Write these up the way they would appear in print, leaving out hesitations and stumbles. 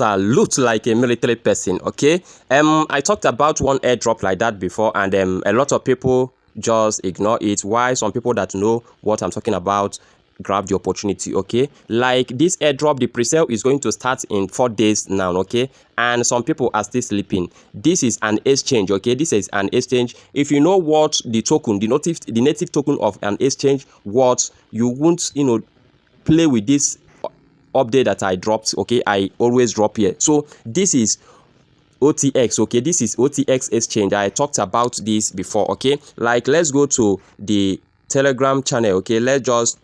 salute like a military person. Okay, I talked about one airdrop like that before, and a lot of people just ignore it. Why? Some people that know what I'm talking about grab the opportunity. Okay, like this airdrop, the pre-sale is going to start in 4 days now. Okay, and some people are still sleeping. This is an exchange. Okay, this is an exchange. If you know what the token, the native token of an exchange, what you won't, play with this update that I dropped. Okay, I always drop here. So this is OTX. Okay, this is OTX exchange. I talked about this before. Okay, like let's go to the Telegram channel. Okay, let's just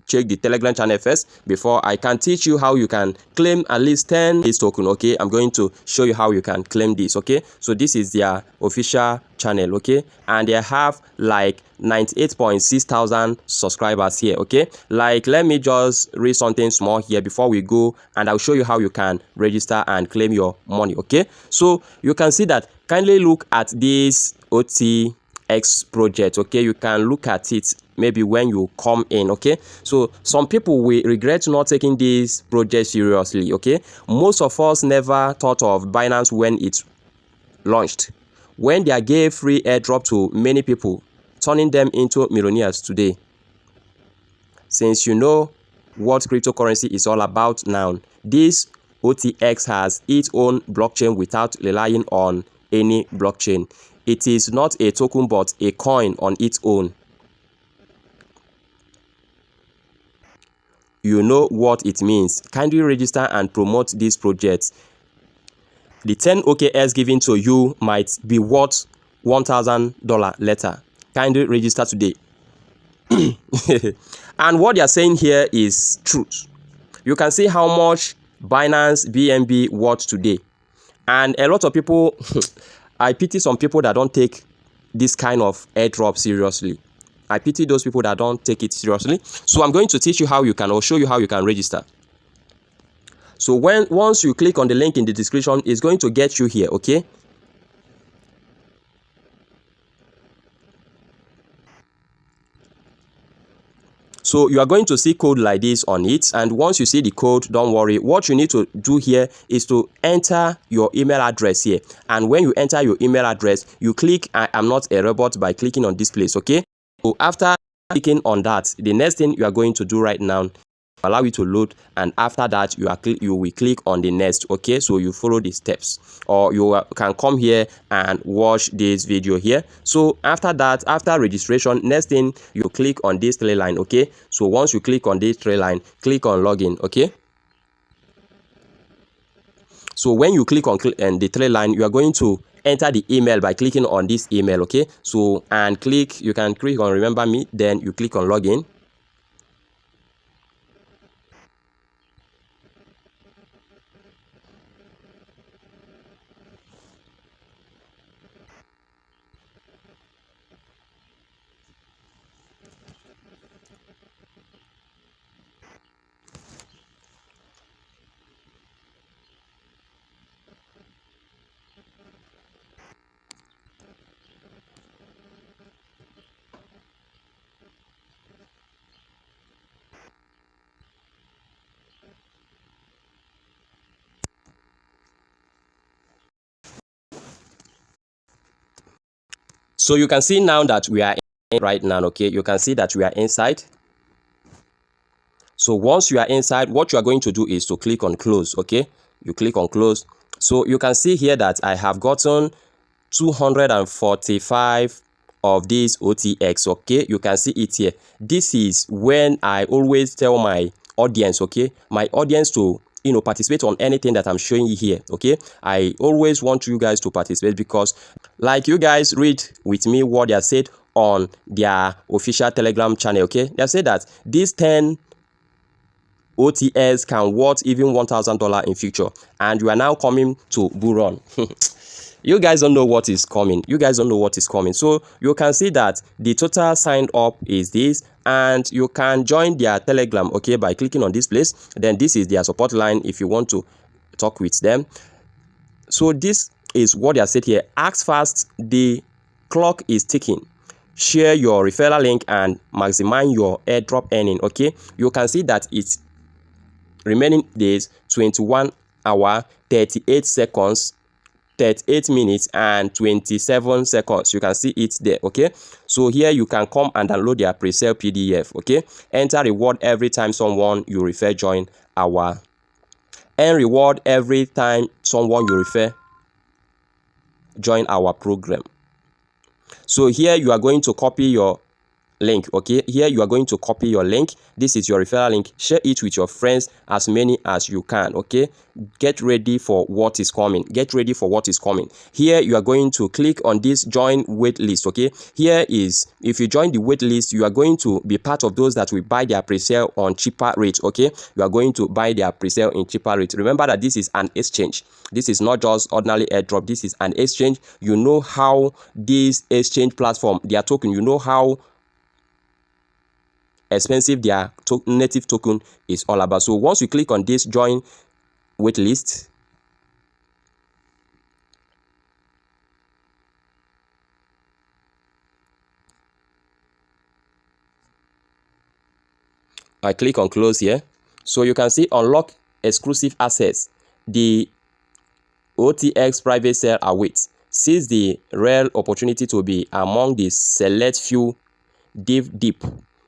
check the Telegram channel first before I can teach you how you can claim at least 10 this token. Okay, I'm going to show you how you can claim this. Okay, so this is their official channel. Okay, and they have like 98.6 thousand subscribers here. Okay, like let me just read something small here before we go, and I'll show you how you can register and claim your money. Okay, so you can see that. Kindly look at this OTX project. Okay, you can look at it maybe when you come in. Okay, so some people will regret not taking this project seriously. Okay, most of us never thought of Binance when it launched, when they gave free airdrop to many people, turning them into millionaires today. Since you know what cryptocurrency is all about now, this OTX has its own blockchain without relying on any blockchain. It is not a token but a coin on its own. You know what it means. Kindly register and promote this project. The 10 OKS given to you might be worth $1,000 later. Kindly register today. And what they are saying here is truth. You can see how much Binance BNB worth today. And a lot of people, I pity some people that don't take this kind of airdrop seriously. I pity those people that don't take it seriously. So I'm going to teach you how you can, or show you how you can register. So once you click on the link in the description, it's going to get you here. Okay. So you are going to see code like this on it, and once you see the code, don't worry. What you need to do here is to enter your email address here, and when you enter your email address, you click I am not a robot by clicking on this place. Okay, so after clicking on that, the next thing you are going to do right now, allow it to load, and after that you will click on the next. Okay, so you follow the steps, or you can come here and watch this video here. So after that, after registration, next thing you click on this three line. Okay, so once you click on this three line, click on login. Okay, so when you click on the three line, you are going to enter the email by clicking on this email. Okay, so and you can click on remember me, then you click on login. So you can see now that we are in right now. Okay, you can see that we are inside. So once you are inside, what you are going to do is to click on close. Okay, you click on close. So you can see here that I have gotten 245 of these OTX. Okay, you can see it here. This is when I always tell my audience, okay, my audience to participate on anything that I'm showing you here. Okay, I always want you guys to participate, because like you guys read with me what they have said on their official Telegram channel. Okay, they have said that these 10 OTS can worth even $1,000 in future, and you are now coming to bull run. You guys don't know what is coming. You guys don't know what is coming. So you can see that the total signed up is this, and you can join their Telegram, okay, by clicking on this place. Then this is their support line if you want to talk with them. So this is what they are said here. Act fast, the clock is ticking. Share your referral link and maximize your airdrop earning. Okay, you can see that it's remaining days 21 hour, 38 seconds, 38 minutes and 27 seconds. You can see it there. Okay, so here you can come and download their pre-sale PDF. Okay, enter reward every time someone you refer join our earn reward every time someone you refer join our program. So here you are going to copy your link. Okay, here you are going to copy your link. This is your referral link. Share it with your friends, as many as you can. Okay, get ready for what is coming. Get ready for what is coming. Here you are going to click on this join wait list. Okay, here is, if you join the wait list, you are going to be part of those that will buy their pre-sale on cheaper rate. Okay, you are going to buy their pre-sale in cheaper rate. Remember that this is an exchange. This is not just ordinary airdrop. This is an exchange. You know how this exchange platform, their token, you know how expensive their native token is all about. So once you click on this join waitlist, I click on close here. So you can see unlock exclusive access. The OTX private sale awaits. Seize the rare opportunity to be among the select few dive deep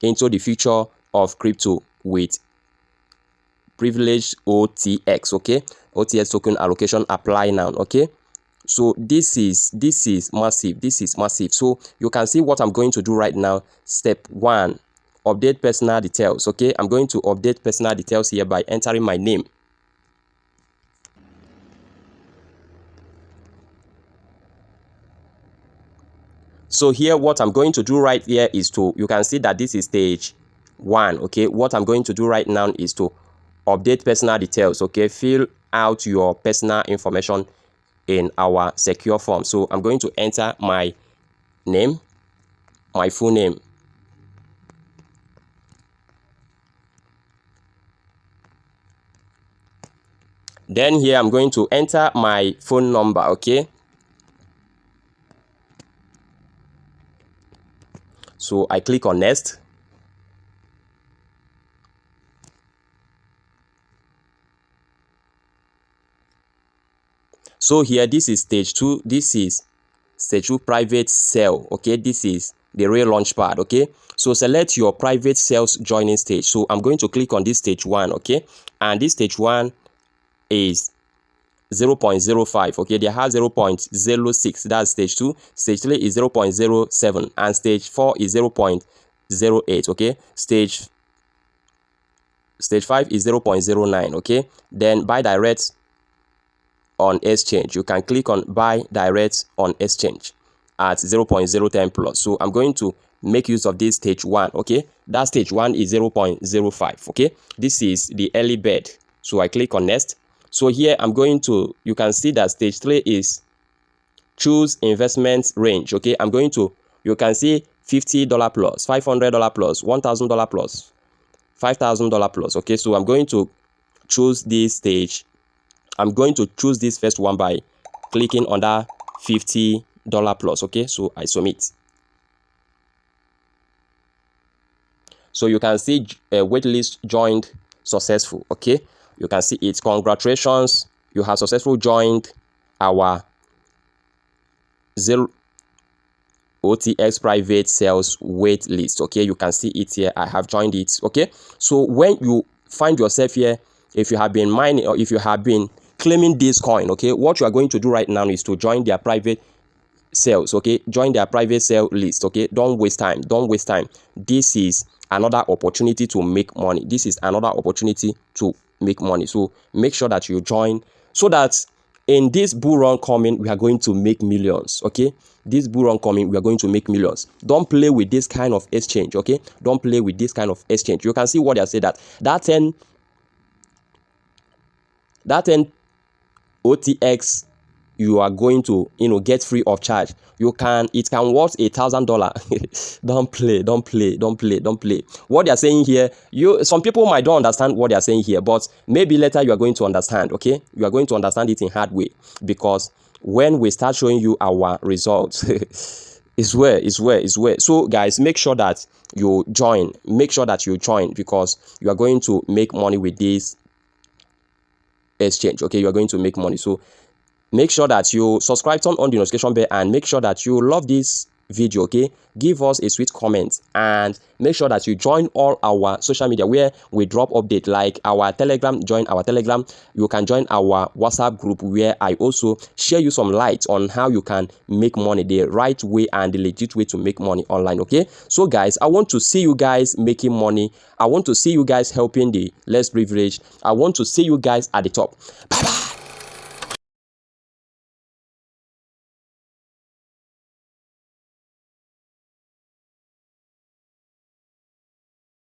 into the future of crypto with privileged OTX. Okay, OTX token allocation apply now. Okay, so this is massive. This is massive. So you can see what I'm going to do right now. Step 1, update personal details. Okay, I'm going to update personal details here by entering my name. So here what I'm going to do right here is to, you can see that this is stage 1. Okay, what I'm going to do right now is to update personal details. Okay, fill out your personal information in our secure form. So I'm going to enter my name, my full name, then here I'm going to enter my phone number. Okay, so I click on next. So here this is stage 2. This is stage 2 private sale. Okay, this is the real launch pad. Okay, so select your private sales joining stage. So I'm going to click on this stage 1. Okay, and this stage 1 is 0.05. okay, they have 0.06. that's stage 2. Stage 3 is 0.07 and stage 4 is 0.08. okay, stage 5 is 0.09. okay, then buy direct on exchange. You can click on buy direct on exchange at 0.010 plus. So I'm going to make use of this stage 1. okay, that stage 1 is 0.05. okay, this is the early bird. So I click on next. So here I'm going to, you can see that stage 3 is choose investment range. Okay, I'm going to, you can see $50 plus, $500 plus, $1,000 plus, $5,000 plus. Okay, so I'm going to choose this stage. I'm going to choose this first one by clicking on that $50 plus. Okay, so I submit. So you can see a waitlist joined successful. Okay, you can see it. Congratulations, you have successfully joined our OTX private sales wait list. Okay, you can see it here. I have joined it. Okay, so when you find yourself here, if you have been mining or if you have been claiming this coin, okay, what you are going to do right now is to join their private sales. Okay, join their private sale list. Okay, don't waste time. Don't waste time. This is another opportunity to make money. This is another opportunity to make money. So make sure that you join, so that in this bull run coming, we are going to make millions. Okay, this bull run coming, we are going to make millions. Don't play with this kind of exchange. Okay, don't play with this kind of exchange. You can see what they say, that 10 OTX you are going to, get free of charge. It can worth $1,000. Don't play. What they are saying here, some people might don't understand what they are saying here, but maybe later you are going to understand. Okay, you are going to understand it in hard way, because when we start showing you our results, it's where. So guys, make sure that you join. Make sure that you join, because you are going to make money with this exchange. Okay, you are going to make money. So make sure that you subscribe, turn on the notification bell, and make sure that you love this video. Okay, give us a sweet comment and make sure that you join all our social media where we drop update, like our Telegram. Join our Telegram. You can join our WhatsApp group where I also share you some light on how you can make money the right way and the legit way to make money online. Okay, so guys, I want to see you guys making money. I want to see you guys helping the less privileged. I want to see you guys at the top. Bye bye.